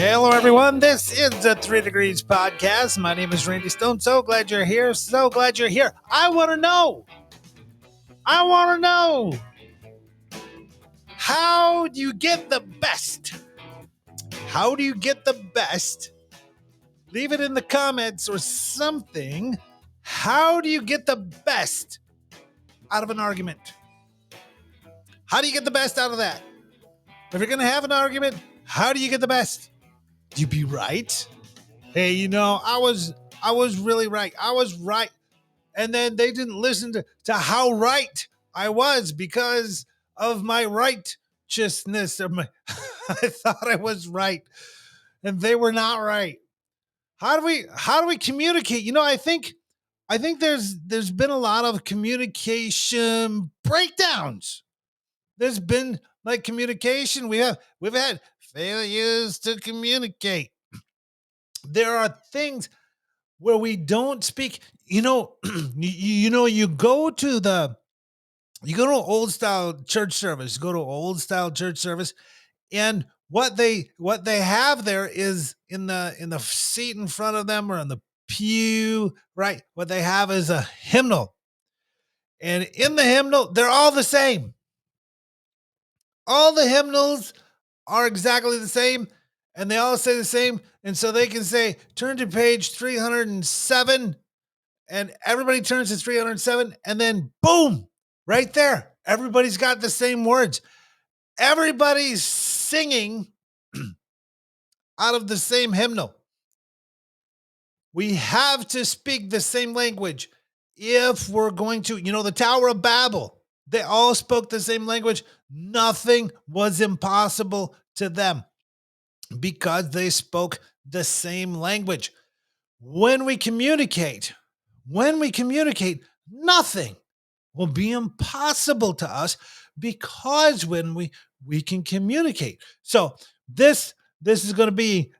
Hello, everyone. This is the 3 Degrees Podcast. My name is Randy Stone. So glad you're here. So glad you're here. I want to know. How do you get the best? How do you get the best? Leave it in the comments or something. How do you get the best out of an argument? How do you get the best out of that? If you're going to have an argument, how do you get the best? Do you be right? Hey, I was really right. I was right. And then they didn't listen to how right I was because of my righteousness. I thought I was right, and they were not right. How do we communicate? I think there's been a lot of communication breakdowns. There's been like communication. We've had failures to communicate. There are things where we don't speak. You go to old style church service, and what they have there is in the seat in front of them or in the pew, right? What they have is a hymnal. And in the hymnal, they're all the same. All the hymnals are exactly the same, and they all say the same. And so they can say, turn to page 307, and everybody turns to 307, and then boom, right there. Everybody's got the same words. Everybody's singing out of the same hymnal. We have to speak the same language if we're going to, the Tower of Babel, they all spoke the same language. Nothing was impossible to them because they spoke the same language. When we communicate, nothing will be impossible to us because when we can communicate. So this is going to be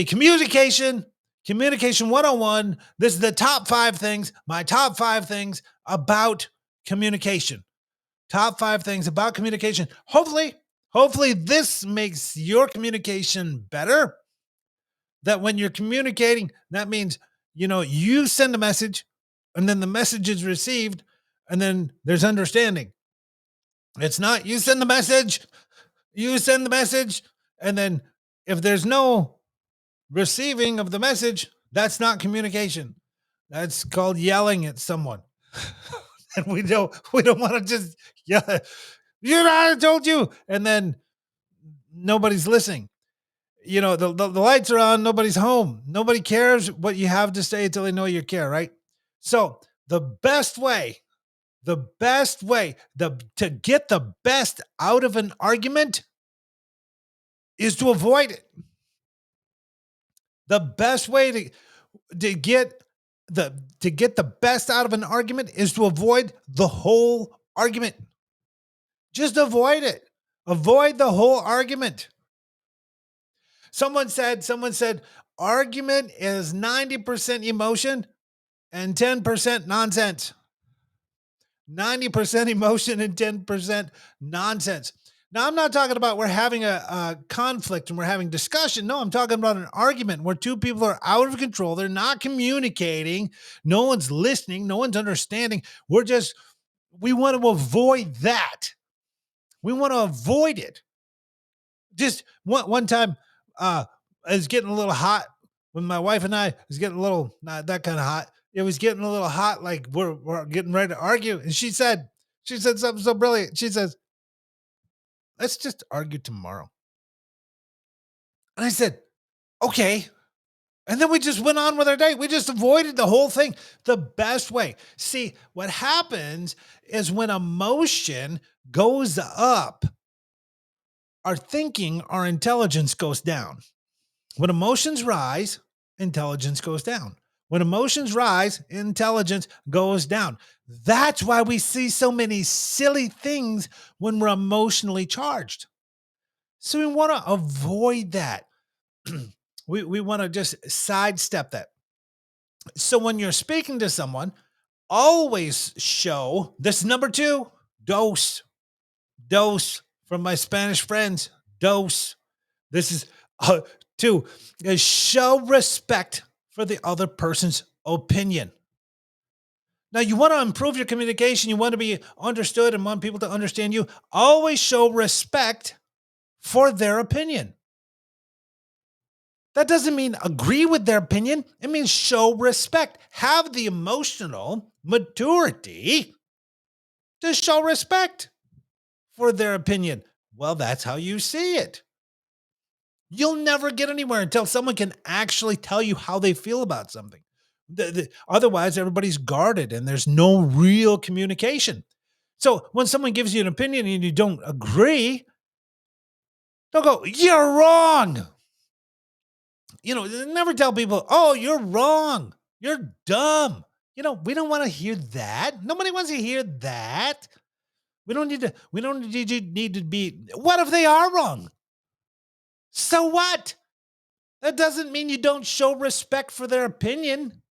communication 101. This is the top 5 things, my top 5 things about communication. Top 5 things about communication. Hopefully this makes your communication better. That when you're communicating, that means, you send a message and then the message is received and then there's understanding. It's not you send the message, and then if there's no receiving of the message, that's not communication. That's called yelling at someone. And we don't want to just yell, I told you, and then nobody's listening. The lights are on, nobody's home. Nobody cares what you have to say until they know you care, right? So the best way to get the best out of an argument is to avoid it. The best way to get the best out of an argument is to avoid the whole argument. Just avoid it. Avoid the whole argument. Someone said argument is 90% emotion and 10% nonsense. 90% emotion and 10% nonsense. Now, I'm not talking about we're having a conflict and we're having discussion. No, I'm talking about an argument where two people are out of control. They're not communicating. No one's listening. No one's understanding. We want to avoid that. We want to avoid it. Just one time, it's getting a little hot when my wife and I was getting a little, not that kind of hot. It was getting a little hot, like we're getting ready to argue. And she said something so brilliant. She says, let's just argue tomorrow. And I said, okay. And then we just went on with our day. We just avoided the whole thing the best way. See, what happens is when emotion goes up, our thinking, our intelligence goes down. When emotions rise, intelligence goes down. When emotions rise, intelligence goes down. That's why we see so many silly things when we're emotionally charged. So we want to avoid that. We want to just sidestep that. So when you're speaking to someone, always show this. Number 2, dose from my Spanish friends. Dose. This is to show respect for the other person's opinion. Now, you want to improve your communication, you want to be understood and want people to understand you. Always show respect for their opinion. That doesn't mean agree with their opinion. It means show respect. Have the emotional maturity to show respect for their opinion. Well, that's how you see it. You'll never get anywhere until someone can actually tell you how they feel about something. Otherwise, everybody's guarded and there's no real communication. So when someone gives you an opinion and you don't agree, don't go, "You're wrong." Never tell people, "Oh, you're wrong. You're dumb." We don't want to hear that. Nobody wants to hear that. We don't need to be, what if they are wrong? So what? That doesn't mean you don't show respect for their opinion.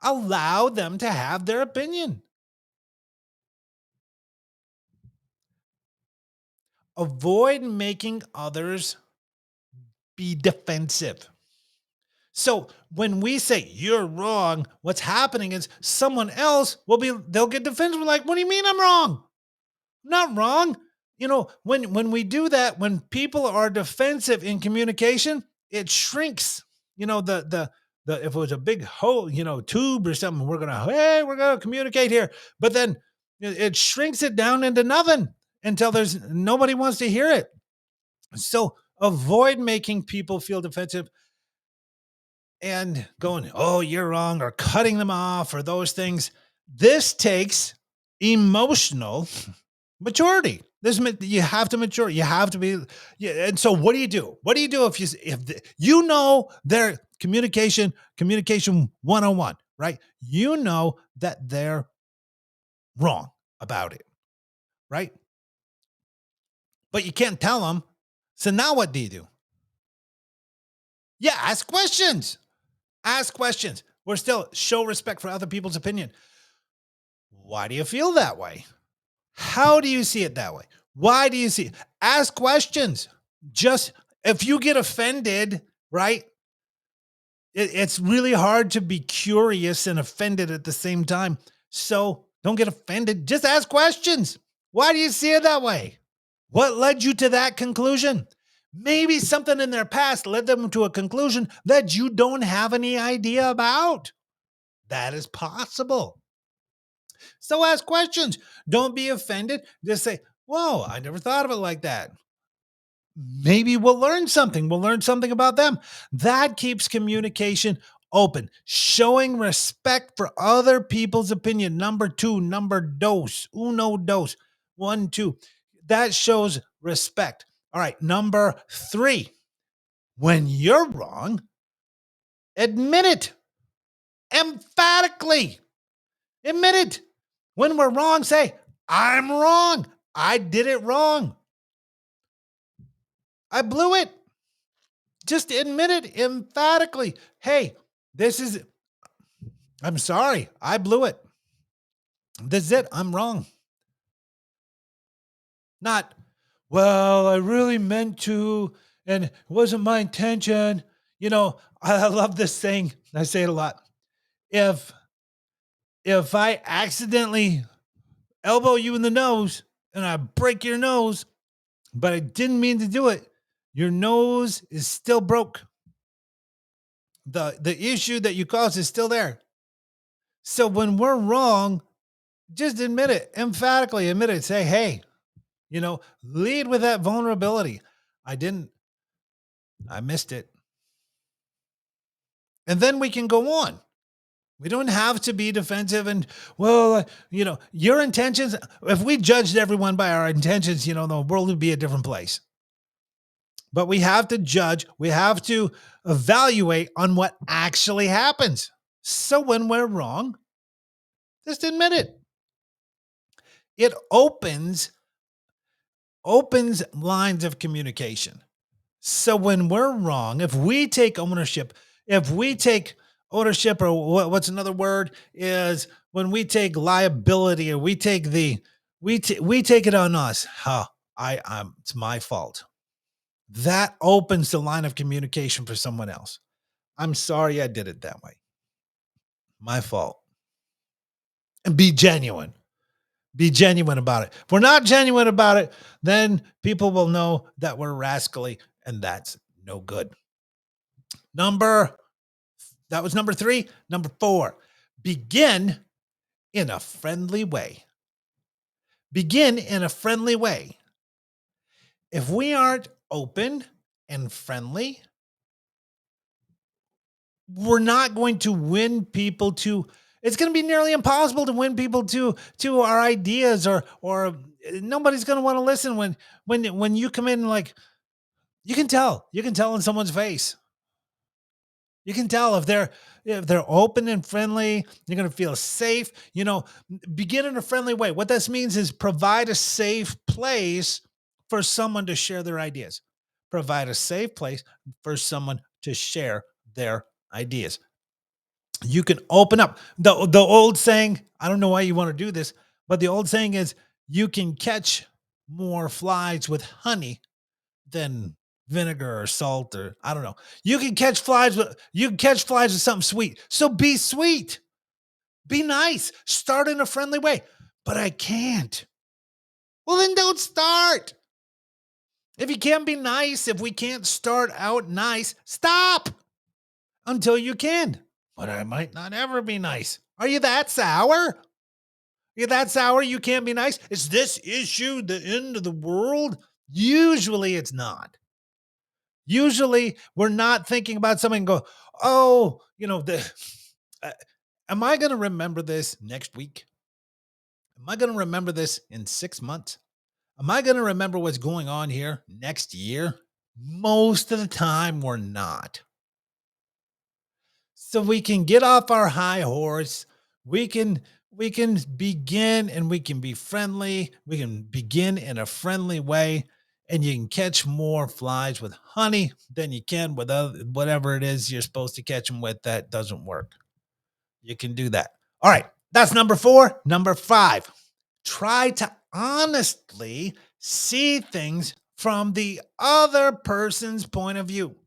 Allow them to have their opinion. Avoid making others be defensive. So when we say you're wrong, what's happening is someone else they'll get defensive. Like, what do you mean I'm wrong? I'm not wrong. When we do that, when people are defensive in communication, it shrinks. The if it was a big hole, tube or something, we're gonna communicate here. But then it shrinks it down into nothing until there's nobody wants to hear it. So avoid making people feel defensive and going, "Oh, you're wrong," or cutting them off, or those things. This takes emotional maturity. You have to mature. You have to be. Yeah. And so, what do you do? What do you do if their communication 101, right? You know that they're wrong about it, right? But you can't tell them. So now, what do you do? Yeah, ask questions. Ask questions. We're still show respect for other people's opinion. Why do you feel that way? How do you see it that way? Why do you see it? Ask questions. Just if you get offended, right? It's really hard to be curious and offended at the same time. So don't get offended. Just ask questions. Why do you see it that way? What led you to that conclusion? Maybe something in their past led them to a conclusion that you don't have any idea about. That is possible. So ask questions. Don't be offended. Just say, "Whoa, I never thought of it like that." Maybe we'll learn something. We'll learn something about them. That keeps communication open. Showing respect for other people's opinion. Number two, number dos, uno, dos, 1, 2. That shows respect. All right. Number three, when you're wrong, admit it emphatically. Admit it. When we're wrong, say, "I'm wrong. I did it wrong. I blew it." Just admit it emphatically. "Hey, I'm sorry. I blew it. This is it. I'm wrong." Not, "Well, I really meant to, and it wasn't my intention." I love this saying. I say it a lot. If I accidentally elbow you in the nose and I break your nose, but I didn't mean to do it, your nose is still broke. The issue that you caused is still there. So when we're wrong, just admit it, emphatically admit it. Say, "Hey, lead with that vulnerability. I didn't, I missed it." And then we can go on. We don't have to be defensive and, well, your intentions. If we judged everyone by our intentions, the world would be a different place. But we have to judge, we have to evaluate on what actually happens. So when we're wrong, just admit it. It opens lines of communication. So when we're wrong, if we take ownership, or what's another word is when we take liability, or we take we take it on us. It's my fault. that opens the line of communication for someone else. I'm sorry I did it that way. My fault. And be genuine. Be genuine about it. If we're not genuine about it, then people will know that we're rascally, and that's no good. Number That was number 3. Number 4, begin in a friendly way. Begin in a friendly way. If we aren't open and friendly, we're not going to win people to it's going to be nearly impossible to win people to our ideas, or nobody's going to want to listen when you come in, like, you can tell in someone's face. You can tell if they're open and friendly. You're going to feel safe. Begin in a friendly way. What this means is provide a safe place for someone to share their ideas. Provide a safe place for someone to share their ideas. You can open up. The old saying, I don't know why you want to do this, but the old saying is, you can catch more flies with honey than vinegar or salt, or I don't know. You can catch flies with something sweet. So be sweet. Be nice. Start in a friendly way. But I can't. Well, then don't start. If you can't be nice, if we can't start out nice, stop until you can. But I might not ever be nice. Are you that sour? You're that sour you can't be nice? Is this issue the end of the world? Usually it's not. Usually we're not thinking about something and go, oh, uh, am I going to remember this next week? Am I going to remember this in 6 months? Am I going to remember what's going on here next year? Most of the time we're not. So we can get off our high horse. We can begin, and we can be friendly. We can begin in a friendly way, and you can catch more flies with honey than you can with whatever it is you're supposed to catch them with that doesn't work. You can do that. All right, that's number 4. Number 5, try to honestly see things from the other person's point of view.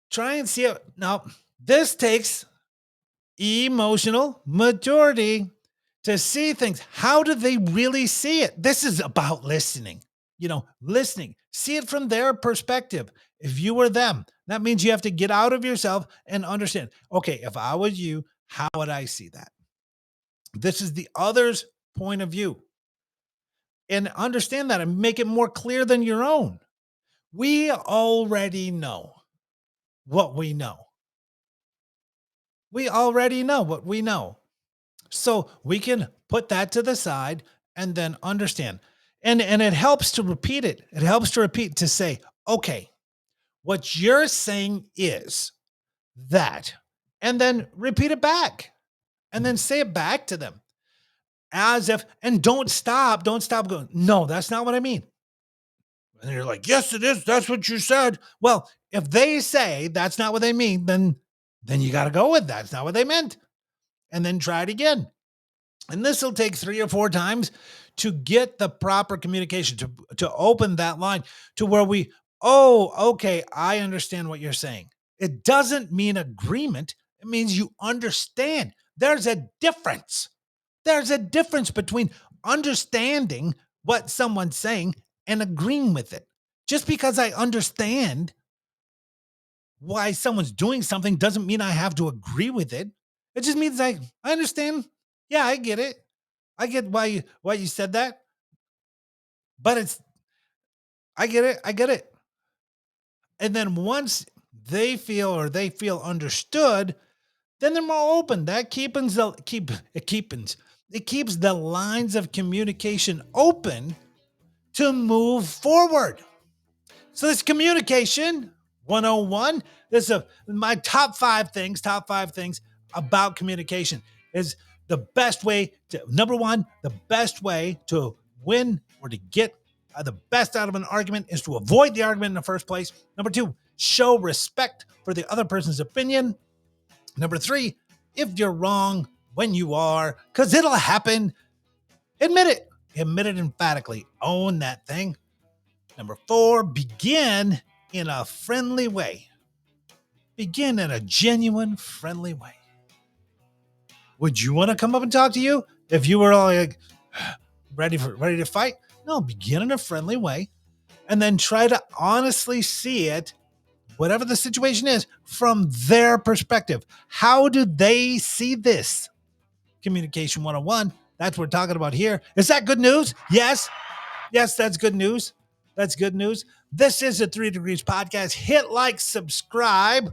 Try and see it. Now, this takes emotional maturity to see things. How do they really see it? This is about listening. Listening. See it from their perspective. If you were them, that means you have to get out of yourself and understand. Okay, if I was you, how would I see that? This is the other's point of view. And understand that and make it more clear than your own. We already know what we know. We already know what we know. So we can put that to the side and then understand. And it helps to repeat it. It helps to repeat, to say, okay, what you're saying is that, and then repeat it back, and then say it back to them as if, and don't stop going, no, that's not what I mean. And you're like, yes, it is. That's what you said. Well, if they say that's not what they mean, then you got to go with that's not what they meant. And then try it again. And this will take 3 or 4 times to get the proper communication, to open that line to where okay, I understand what you're saying. It doesn't mean agreement. It means you understand. There's a difference. There's a difference between understanding what someone's saying and agreeing with it. Just because I understand why someone's doing something doesn't mean I have to agree with it. It just means I understand. Yeah, I get it. I get why you said that. But I get it. I get it. And then once they feel understood, then they're more open. That it keeps the lines of communication open to move forward. So this communication 101. This is my top 5 things about communication is the best way to, number 1, the best way to win or to get the best out of an argument is to avoid the argument in the first place. Number 2, show respect for the other person's opinion. Number 3, if you're wrong, when you are, because it'll happen, admit it. Admit it emphatically. Own that thing. Number 4, begin in a friendly way. Begin in a genuine, friendly way. Would you want to come up and talk to you if you were all like ready to fight? No, begin in a friendly way and then try to honestly see it, whatever the situation is, from their perspective. How do they see this? Communication 101. That's what we're talking about here. Is that good news? Yes. Yes, that's good news. That's good news. This is a 3 Degrees podcast. Hit like, subscribe.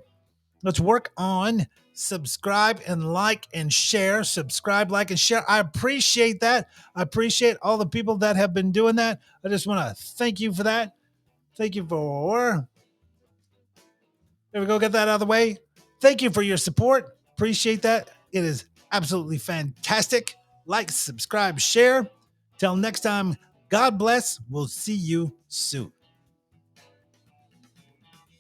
Let's work on subscribe and like and share. Subscribe, like, and share. I appreciate that. I appreciate all the people that have been doing that. I just want to thank you for that. Thank you for. There we go. Get that out of the way. Thank you for your support. Appreciate that. It is absolutely fantastic. Like, subscribe, share. Till next time, God bless. We'll see you soon.